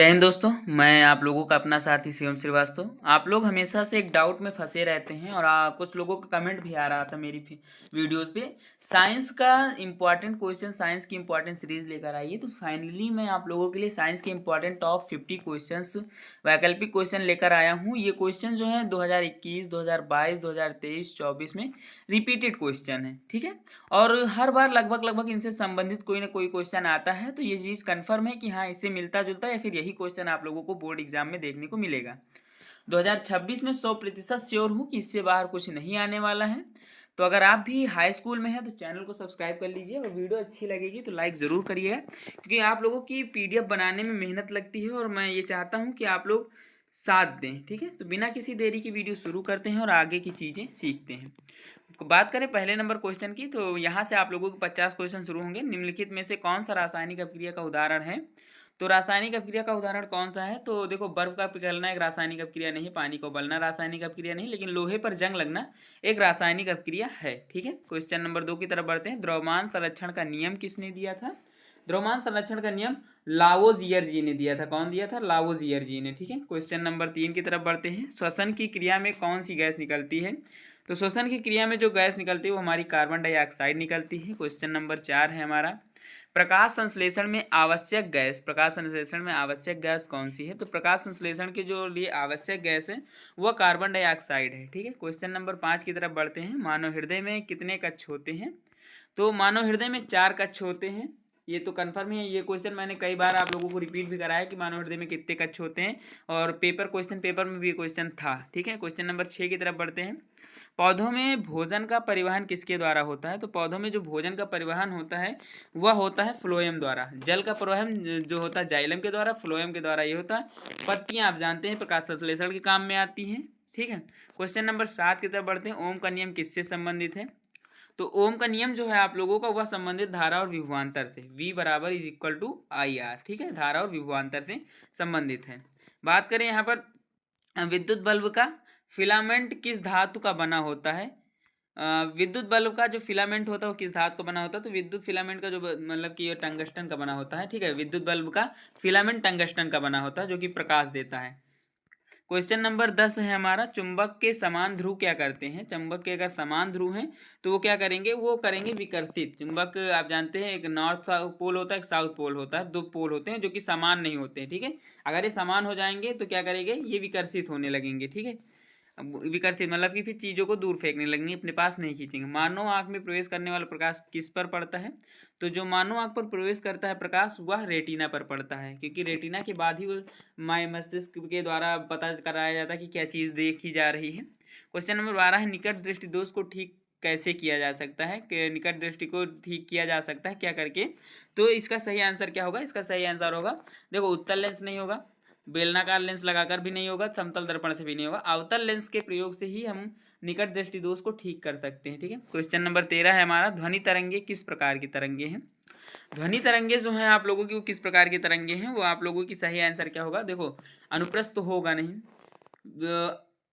जय हिंद दोस्तों, मैं आप लोगों का अपना साथी शिवम श्रीवास्तव। आप लोग हमेशा से एक डाउट में फंसे रहते हैं और कुछ लोगों का कमेंट भी आ रहा था मेरी वीडियोस पे। साइंस का इम्पॉर्टेंट क्वेश्चन, साइंस की इम्पॉर्टेंट सीरीज लेकर आइए। तो फाइनली मैं आप लोगों के लिए साइंस के इम्पॉर्टेंट टॉप 50 क्वेश्चंस, वैकल्पिक क्वेश्चन लेकर आया हूँ। ये क्वेश्चन जो है 2021, 2022, 2023, 24 में रिपीटेड क्वेश्चन है, ठीक है। और हर बार लगभग इनसे संबंधित कोई ना कोई क्वेश्चन आता है। तो ये चीज़ कंफर्म है कि हाँ, इससे मिलता जुलता या फिर यही क्वेश्चन आप लोगों को बोर्ड एग्जाम में देखने को मिलेगा। 2026 में 100% श्योर हूँ कि इससे बाहर कुछ नहीं आने वाला है। तो अगर आप भी हाई स्कूल में हैं तो चैनल को सब्सक्राइब कर लीजिए, और वीडियो अच्छी लगेगी तो लाइक ज़रूर करिएगा, क्योंकि आप लोगों की पीडीएफ बनाने में मेहनत लगती है और मैं ये चाहता हूँ कि आप लोग साथ दें, ठीक है। तो बिना किसी देरी की वीडियो शुरू करते हैं और आगे की चीज़ें सीखते हैं। बात करें पहले नंबर क्वेश्चन की, तो यहाँ से आप लोगों के 50 क्वेश्चन शुरू होंगे। निम्नलिखित में से कौन सा रासायनिक अपक्रिया का उदाहरण है? तो रासायनिक अपक्रिया का उदाहरण कौन सा है? तो देखो, बर्फ का पिघलना एक रासायनिक अपक्रिया नहीं, पानी को उबलना रासायनिक अपक्रिया नहीं, लेकिन लोहे पर जंग लगना एक रासायनिक अपक्रिया है, ठीक है। क्वेश्चन नंबर 2 की तरफ बढ़ते हैं। द्रव्यमान संरक्षण का नियम किसने दिया था? द्रव्यमान संरक्षण का नियम लावोजियर जी ने दिया था। कौन दिया था? लावोजियर जी ने, ठीक है। क्वेश्चन नंबर 3 की तरफ बढ़ते हैं। श्वसन की क्रिया में कौन सी गैस निकलती है? तो श्वसन की क्रिया में जो गैस निकलती है वो हमारी कार्बन डाइऑक्साइड निकलती है। क्वेश्चन नंबर 4 है हमारा, प्रकाश संश्लेषण में आवश्यक गैस, प्रकाश संश्लेषण में आवश्यक गैस कौन सी है? तो प्रकाश संश्लेषण के जो लिए आवश्यक गैस है वह कार्बन डाइऑक्साइड है, ठीक है। क्वेश्चन नंबर 5 की तरफ बढ़ते हैं। मानव हृदय में कितने कक्ष होते हैं? तो मानव हृदय में 4 कक्ष होते हैं, ये तो कंफर्म है। ये क्वेश्चन मैंने कई बार आप लोगों को रिपीट भी कराया कि मानव हृदय में कितने कक्ष होते हैं, और क्वेश्चन पेपर में भी ये क्वेश्चन था, ठीक है। क्वेश्चन नंबर 6 की तरफ बढ़ते हैं। पौधों में भोजन का परिवहन किसके द्वारा होता है? तो पौधों में जो भोजन का परिवहन होता है वह होता है फ्लोएम द्वारा। जल का परिवहन जो होता है जाइलम के द्वारा, फ्लोएम के द्वारा ये होता है। पत्तियां आप जानते हैं प्रकाश संश्लेषण के काम में आती हैं, ठीक है। क्वेश्चन नंबर 7 की तरफ बढ़ते हैं। ओम का नियम किससे संबंधित है? तो ओम का नियम जो है आप लोगों का वह संबंधित धारा और विभवांतर से, V बराबर इज इक्वल टू IR, ठीक है। धारा और विभवांतर से संबंधित है। बात करें यहाँ पर विद्युत बल्ब का फिलामेंट किस धातु का बना होता है? विद्युत बल्ब का जो फिलामेंट होता है वो किस धातु का बना होता है? तो विद्युत फिलामेंट का जो मतलब कि ये टंगस्टन का बना होता है, ठीक है। विद्युत बल्ब का फिलामेंट टंगस्टन का बना होता है, जो कि प्रकाश देता है। क्वेश्चन नंबर 10 है हमारा, चुंबक के समान ध्रुव क्या करते हैं? चुंबक के अगर समान ध्रुव हैं तो वो क्या करेंगे? वो करेंगे विकर्षित। चुंबक आप जानते हैं एक नॉर्थ साउथ पोल होता है, एक साउथ पोल होता है, दो पोल होते हैं जो कि समान नहीं होते हैं, ठीक है। अगर ये समान हो जाएंगे तो क्या करेंगे? ये विकर्षित होने लगेंगे, ठीक है। अब विकर्षित मतलब कि फिर चीज़ों को दूर फेंकने लगेंगे, अपने पास नहीं खींचेंगे। मानव आँख में प्रवेश करने वाला प्रकाश किस पर पड़ता है? तो जो मानव आँख पर प्रवेश करता है प्रकाश वह रेटिना पर पड़ता है, क्योंकि रेटिना के बाद ही वो मस्तिष्क के द्वारा पता कराया जाता है कि क्या चीज़ देखी जा रही है। क्वेश्चन नंबर 12 है, निकट दृष्टि दोष को ठीक कैसे किया जा सकता है? कि निकट दृष्टि को ठीक किया जा सकता है क्या करके? तो इसका सही आंसर क्या होगा? इसका सही आंसर होगा, देखो, उत्तल लेंस नहीं होगा, बेलनाकार लेंस लगाकर भी नहीं होगा, समतल दर्पण से भी नहीं होगा, अवतल लेंस के प्रयोग से ही हम निकट दृष्टि दोष को ठीक कर सकते हैं, ठीक है। क्वेश्चन नंबर 13 है हमारा, ध्वनि तरंगे किस प्रकार की तरंगे हैं? ध्वनि तरंगे जो हैं आप लोगों की वो किस प्रकार की तरंगे हैं? वो आप लोगों की सही आंसर क्या होगा? देखो, अनुप्रस्थ तो होगा नहीं,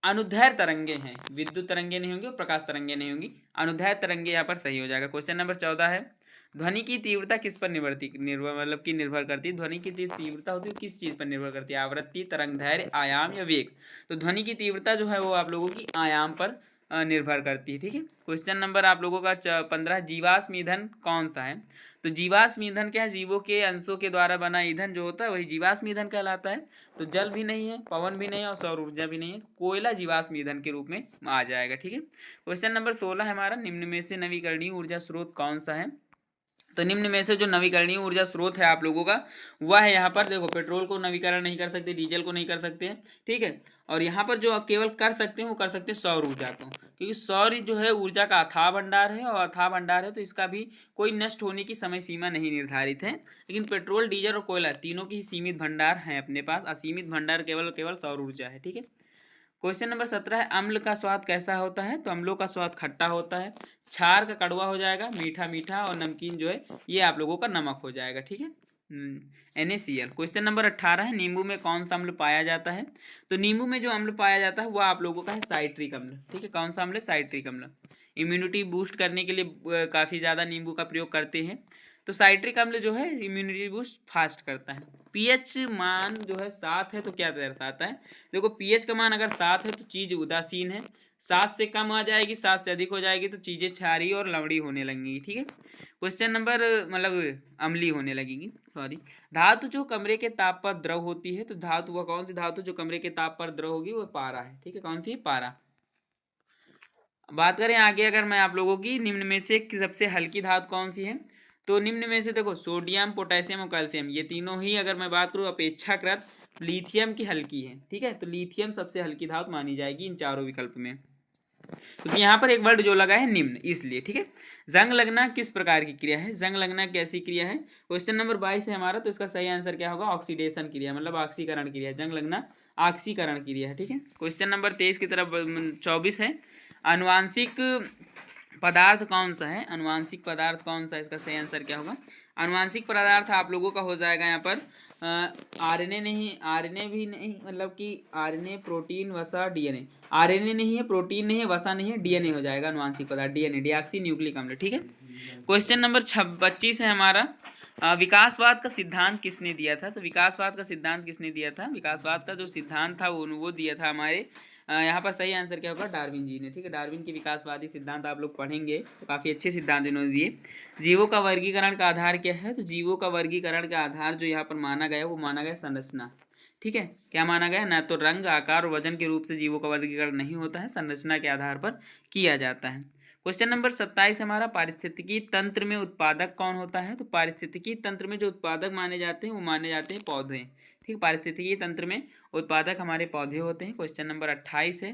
अनुदैर्घ्य तरंगे हैं। विद्युत तरंगे नहीं होंगी और प्रकाश तरंगे नहीं होंगी, अनुदैर्घ्य तरंगे यहाँ पर सही हो जाएगा। क्वेश्चन नंबर 14 है, ध्वनि की तीव्रता किस पर निर्भर करती है? ध्वनि की तीव्रता होती है किस चीज़ पर निर्भर करती है? आवृत्ति, तरंगदैर्घ्य, आयाम या वेग? तो ध्वनि की तीव्रता जो है वो आप लोगों की आयाम पर निर्भर करती है, ठीक है। क्वेश्चन नंबर आप लोगों का 15, जीवाश्म ईंधन कौन सा है? तो जीवाश्म ईंधन क्या है? जीवों के अंशों के द्वारा बना ईंधन जो होता है वही जीवाश्म ईंधन कहलाता है। तो जल भी नहीं है, पवन भी नहीं है और सौर ऊर्जा भी नहीं है, कोयला जीवाश्म ईंधन के रूप में आ जाएगा, ठीक है। क्वेश्चन नंबर 16 है हमारा, निम्न में से नवीकरणीय ऊर्जा स्रोत कौन सा है? तो निम्न में से जो नवीकरणीय ऊर्जा स्रोत है आप लोगों का वह है, यहाँ पर देखो, पेट्रोल को नवीकरण नहीं कर सकते, डीजल को नहीं कर सकते हैं, ठीक है। और यहाँ पर जो केवल कर सकते हैं वो कर सकते हैं सौर ऊर्जा को, क्योंकि सौर जो है ऊर्जा का अथाह भंडार है, और अथाह भंडार है तो इसका भी कोई नष्ट होने की समय सीमा नहीं निर्धारित है। लेकिन पेट्रोल, डीजल और कोयला तीनों की सीमित भंडार हैं अपने पास, असीमित भंडार केवल केवल सौर ऊर्जा है, ठीक है। क्वेश्चन नंबर 17 है, अम्ल का स्वाद कैसा होता है? तो अम्लों का स्वाद खट्टा होता है, क्षार का कड़वा हो जाएगा, मीठा मीठा, और नमकीन जो है ये आप लोगों का नमक हो जाएगा, ठीक है। NaCl। क्वेश्चन नंबर 18 है, नींबू में कौन सा अम्ल पाया जाता है? तो नींबू में जो अम्ल पाया जाता है वह आप लोगों का है साइट्रिक अम्ल, ठीक है। कौन सा अम्ल है? साइट्रिक अम्ल। इम्यूनिटी बूस्ट करने के लिए काफ़ी ज़्यादा नींबू का प्रयोग करते हैं। तो साइट्रिक अम्ल जो है इम्यूनिटी बूस्ट फास्ट करता है। पीएच मान जो है 7 है तो क्या दर्शाता है, देखो पीएच का मान अगर 7 है तो चीज़ उदासीन है, 7 से कम आ जाएगी, 7 से अधिक हो जाएगी तो चीज़ें क्षारीय और लवणी होने लगेंगी। ठीक है, क्वेश्चन नंबर मतलब अम्लीय होने लगेगी, सॉरी। धातु जो कमरे के ताप पर द्रव होती है, तो धातु वह कौन सी धातु जो कमरे के ताप पर द्रव होगी, वो पारा है। ठीक है, कौन सी है, पारा। बात करें आगे अगर मैं आप लोगों की, निम्न में से सबसे हल्की धातु कौन सी है, तो निम्न में से देखो सोडियम, पोटेशियम और कैल्शियम, ये तीनों ही अगर मैं बात करूँ अपेक्षाकृत लिथियम की हल्की है। ठीक है, तो लिथियम सबसे हल्की धातु मानी जाएगी इन चारों विकल्प में, क्योंकि यहाँ पर एक वर्ड जो लगा है निम्न, इसलिए। ठीक है, जंग लगना किस प्रकार की क्रिया है, जंग लगना कैसी क्रिया है, क्वेश्चन नंबर 22 है हमारा, तो इसका सही आंसर क्या होगा, ऑक्सीडेशन क्रिया, मतलब ऑक्सीकरण क्रिया। जंग लगना ऑक्सीकरण क्रिया है। ठीक है, क्वेश्चन नंबर 23 की तरफ 24 है, अनुवांशिक पदार्थ कौन सा है, अनुवांशिक पदार्थ कौन सा है, इसका सही आंसर क्या होगा। अनुवांशिक पदार्थ आप लोगों का हो जाएगा यहाँ पर आरएनए नहीं, आरएनए भी नहीं, मतलब कि आरएनए, प्रोटीन, वसा, डीएनए। आरएनए नहीं है, प्रोटीन नहीं है, वसा नहीं है, डीएनए हो जाएगा अनुवांशिक पदार्थ, डीएनए, डीऑक्सी न्यूक्लिक अम्ल। ठीक है, क्वेश्चन नंबर 25 है हमारा, विकासवाद का सिद्धांत किसने दिया था, तो विकासवाद का सिद्धांत किसने दिया था, विकासवाद का जो सिद्धांत था वो दिया था हमारे यहाँ पर सही आंसर क्या होगा, डार्विन जी ने। ठीक है, डार्विन की विकासवादी सिद्धांत आप लोग पढ़ेंगे तो काफ़ी अच्छे सिद्धांत इन्होंने दिए। जीवों का वर्गीकरण का आधार क्या है, तो जीवों का वर्गीकरण का आधार जो यहाँ पर माना गया वो माना गया संरचना। ठीक है, क्या माना गया, ना तो रंग, आकार और वजन के रूप से जीवों का वर्गीकरण नहीं होता है, संरचना के आधार पर किया जाता है। क्वेश्चन नंबर 27 हमारा, पारिस्थितिकी तंत्र में उत्पादक कौन होता है, तो पारिस्थितिकी तंत्र में जो उत्पादक माने जाते हैं वो माने जाते हैं पौधे। ठीक, पारिस्थितिकी तंत्र में उत्पादक हमारे पौधे होते हैं। क्वेश्चन नंबर 28 है,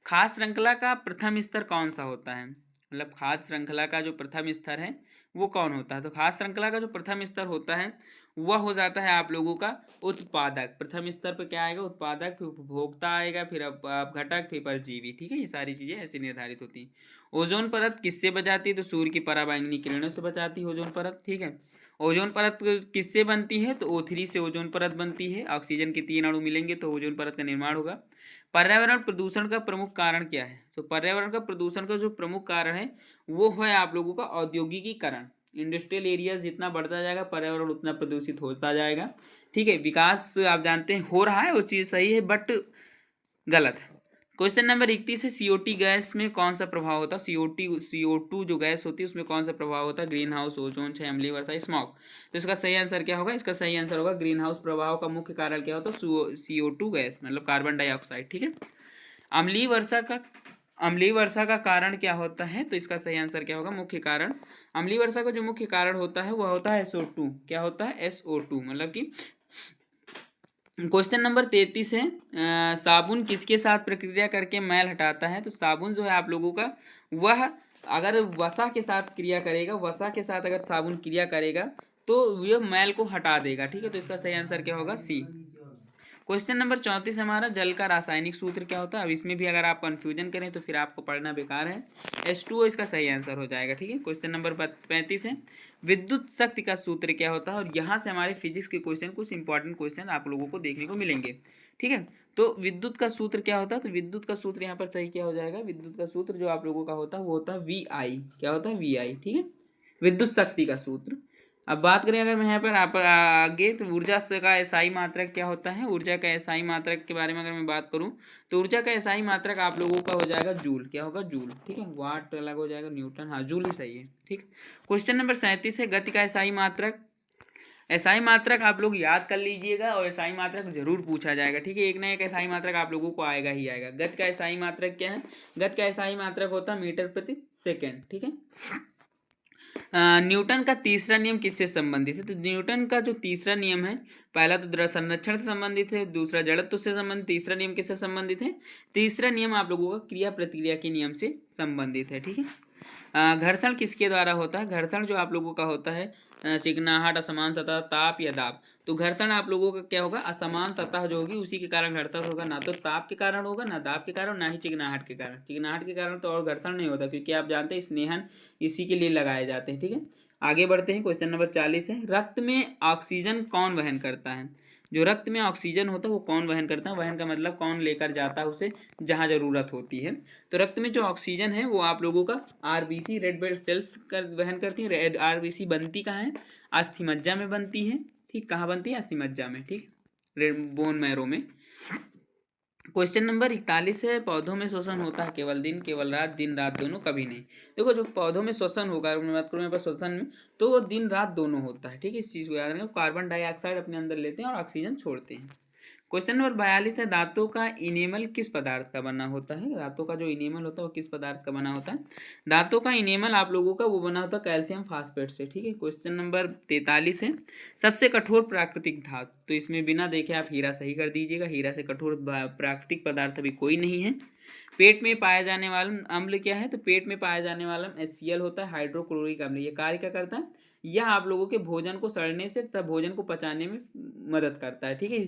खाद्य श्रृंखला का प्रथम स्तर कौन सा होता है, मतलब खाद्य श्रृंखला का जो प्रथम स्तर है वो कौन होता है, तो खाद्य श्रृंखला का जो प्रथम स्तर होता है वह हो जाता है आप लोगों का उत्पादक। प्रथम स्तर पर क्या आएगा, उत्पादक, फिर उपभोक्ता आएगा, फिर अपघटक, फिर परजीवी। ठीक है, ये सारी चीज़ें ऐसे निर्धारित होती हैं। ओजोन परत किससे बचाती है, तो सूर्य की पराबैंगनी किरणों से बचाती है ओजोन परत। ठीक है, ओजोन परत किससे बनती है, तो O3 से ओजोन परत बनती है, ऑक्सीजन के 3 अणु मिलेंगे तो ओजोन परत का निर्माण होगा। पर्यावरण प्रदूषण का प्रमुख कारण क्या है, तो पर्यावरण का प्रदूषण का जो प्रमुख कारण है वो है आप लोगों का औद्योगिकीकरण। इंडस्ट्रियल एरिया जितना बढ़ता जाएगा पर्यावरण उतना प्रदूषित होता जाएगा। ठीक है, विकास आप जानते हैं हो रहा है, वो चीज़ सही है बट गलत है। क्वेश्चन नंबर 31 है, सीओटी गैस में कौन सा प्रभाव होता है, CO2 जो गैस होती है उसमें कौन सा प्रभाव होता है, ग्रीन हाउस, ओजोन, क्षय, अम्लीय वर्षा, स्मॉग। तो इसका सही आंसर क्या होगा, इसका सही आंसर होगा ग्रीन हाउस प्रभाव का मुख्य कारण क्या होता है, CO2 गैस, मतलब कार्बन डाइऑक्साइड। ठीक है, अम्लीय वर्षा का कारण क्या होता है, तो इसका सही आंसर क्या होगा, मुख्य कारण। अम्लीय वर्षा का जो मुख्य कारण होता है वह होता है SO2। क्या होता है, SO2, मतलब कि क्वेश्चन नंबर 33 है, साबुन किसके साथ प्रक्रिया करके मैल हटाता है, तो साबुन जो है आप लोगों का वह अगर वसा के साथ क्रिया करेगा, वसा के साथ अगर साबुन क्रिया करेगा तो यह मैल को हटा देगा। ठीक है, तो इसका सही आंसर क्या होगा, C। क्वेश्चन नंबर 34 हमारा, जल का रासायनिक सूत्र क्या होता है, अब इसमें भी अगर आप कंफ्यूजन करें तो फिर आपको पढ़ना बेकार है, H2O इसका सही आंसर हो जाएगा। ठीक है, क्वेश्चन नंबर 35 है, विद्युत शक्ति का सूत्र क्या होता है, और यहाँ से हमारे फिजिक्स के क्वेश्चन, कुछ इंपॉर्टेंट क्वेश्चन आप लोगों को देखने को मिलेंगे। ठीक है, तो विद्युत का सूत्र क्या होता है, तो विद्युत का सूत्र यहाँ पर सही क्या हो जाएगा, विद्युत का सूत्र जो आप लोगों का होता है वो होता है VI। क्या होता है, VI। ठीक है, विद्युत शक्ति का सूत्र। अब बात करें अगर मैं यहाँ पर आप आगे, तो ऊर्जा का एसआई मात्रक क्या होता है, ऊर्जा का एसआई मात्रक के बारे में अगर मैं बात करूँ तो ऊर्जा का एसआई मात्रक आप लोगों का हो जाएगा जूल। क्या होगा, जूल। ठीक है, वाट अलग हो जाएगा, न्यूटन, हाँ जूल ही सही है। ठीक, क्वेश्चन नंबर 37 है, गति का एसआई मात्रक। एसआई मात्रक आप लोग याद कर लीजिएगा और एसआई मात्रक जरूर पूछा जाएगा। ठीक है, एक ना एक एसआई मात्रक आप लोगों को आएगा ही आएगा। गति का एसआई मात्रक क्या है, गति का एसआई मात्रक होता है मीटर प्रति सेकेंड। ठीक है, न्यूटन का तीसरा नियम किससे संबंधित है, तो न्यूटन का जो तीसरा नियम है, पहला तो द्रव संरक्षण से संबंधित है, दूसरा जड़त्व से संबंधित, तीसरा नियम किससे संबंधित है, तीसरा नियम आप लोगों का क्रिया प्रतिक्रिया के नियम से संबंधित है। ठीक है, घर्षण किसके द्वारा होता है, घर्षण जो आप लोगों का होता है चिकनाहट, असमान सतह, ताप या दाब। तो घर्षण आप लोगों का क्या होगा, असमान सतह जो होगी उसी के कारण घर्षण होगा, ना तो ताप के कारण होगा, ना दाब के कारण, ना ही चिकनाहट के कारण। चिकनाहट के कारण तो और घर्षण नहीं होता, क्योंकि आप जानते हैं स्नेहन इसी के लिए लगाए जाते हैं। ठीक है, आगे बढ़ते हैं, क्वेश्चन नंबर 40 है, रक्त में ऑक्सीजन कौन वहन करता है, जो रक्त में ऑक्सीजन होता है वो कौन वहन करता है, वहन का मतलब कौन लेकर जाता है उसे जहाँ ज़रूरत होती है। तो रक्त में जो ऑक्सीजन है वो आप लोगों का आरबीसी रेड ब्लड सेल्स कर वहन करती है। रेड आरबीसी बनती कहाँ है, अस्थि मज्जा में बनती है, ठीक, कहाँ बनती है, अस्थि मज्जा में, ठीक, रेड बोन मैरो में। क्वेश्चन नंबर 41 है, पौधों में श्वसन होता है केवल दिन रात दोनों, कभी नहीं। देखो जो पौधों में श्वसन होगा, मैं बात करूँ यहाँ पर श्वसन में, तो वो दिन रात दोनों होता है, ठीक है, इस चीज़ को याद रखना। कार्बन डाइऑक्साइड अपने अंदर लेते हैं और ऑक्सीजन छोड़ते हैं। क्वेश्चन नंबर 42 है, दांतों का इनेमल किस पदार्थ का बना होता है। दांतों का जो इनेमल होता है वो किस पदार्थ का बना होता है। दांतों का इनेमल आप लोगों का वो बना होता है कैल्शियम फास्फेट से, ठीक है। क्वेश्चन नंबर 43 है, सबसे कठोर प्राकृतिक धातु, तो इसमें बिना देखे आप हीरा सही कर दीजिएगा। हीरा से कठोर प्राकृतिक पदार्थ अभी कोई नहीं है। पेट में पाया जाने वाला अम्ल क्या है, तो पेट में पाया जाने वाला HCl होता है, हाइड्रोक्लोरिक अम्ल। ये कार्य क्या करता है, यह आप लोगों के भोजन को सड़ने से तथा भोजन को पचाने में मदद करता है, ठीक है।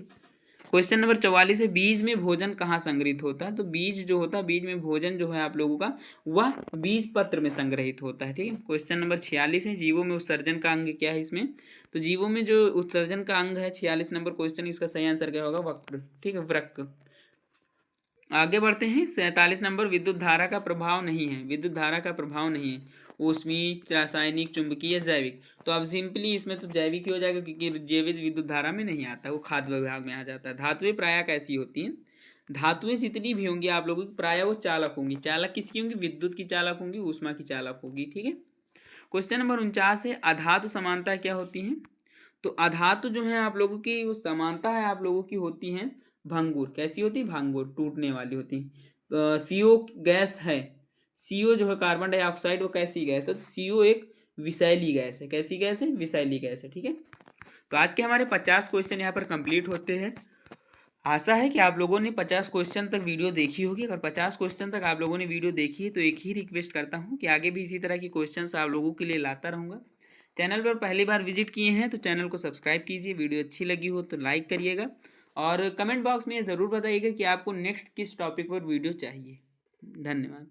क्वेश्चन नंबर 44 है, बीज में भोजन कहाँ संग्रहित होता है। तो बीज जो होता है, बीज में भोजन जो है आप लोगों का वह बीज पत्र में संग्रहित होता है, ठीक है। क्वेश्चन नंबर 46 है, जीवों में उत्सर्जन का अंग क्या है इसमें। तो जीवों में जो उत्सर्जन का अंग है 46 नंबर क्वेश्चन, इसका सही आंसर क्या होगा, वक्र, ठीक है, वृक्क। आगे बढ़ते हैं, 47 नंबर, विद्युत धारा का प्रभाव नहीं है। विद्युत धारा का प्रभाव नहीं है, ऊष्मीय, रासायनिक, चुंबकीय, जैविक। तो अब सिंपली इसमें तो जैविक ही हो जाएगा, क्योंकि जैविक विद्युत धारा में नहीं आता, वो खाद्य विभाग में आ जाता है। धातुएं प्रायः कैसी होती हैं, धातुएं जितनी भी होंगी आप लोगों की प्रायः वो चालक होंगी। चालक किसकी होंगी, विद्युत की चालक होंगी, ऊष्मा की चालक होगी, ठीक है। क्वेश्चन नंबर 49 है, अधातु समानता क्या होती है। तो अधातु जो है आप लोगों की वो समानता है आप लोगों की होती है भंगुर। कैसी होती है, भंगुर, टूटने वाली होती है। CO गैस है, CO जो है कार्बन डाइऑक्साइड, वो कैसी गैस है, तो CO एक विषैली गैस है। कैसी गैस है, विषैली गैस है, ठीक है। तो आज के हमारे 50 क्वेश्चन यहाँ पर कंप्लीट होते हैं। आशा है कि आप लोगों ने 50 क्वेश्चन तक वीडियो देखी होगी। अगर 50 क्वेश्चन तक आप लोगों ने वीडियो देखी है तो एक ही रिक्वेस्ट करता हूँ कि आगे भी इसी तरह की क्वेश्चंस आप लोगों के लिए लाता रहूँगा। चैनल पर पहली बार विजिट किए हैं तो चैनल को सब्सक्राइब कीजिए, वीडियो अच्छी लगी हो तो लाइक करिएगा, और कमेंट बॉक्स में ज़रूर बताइएगा कि आपको नेक्स्ट किस टॉपिक पर वीडियो चाहिए। धन्यवाद।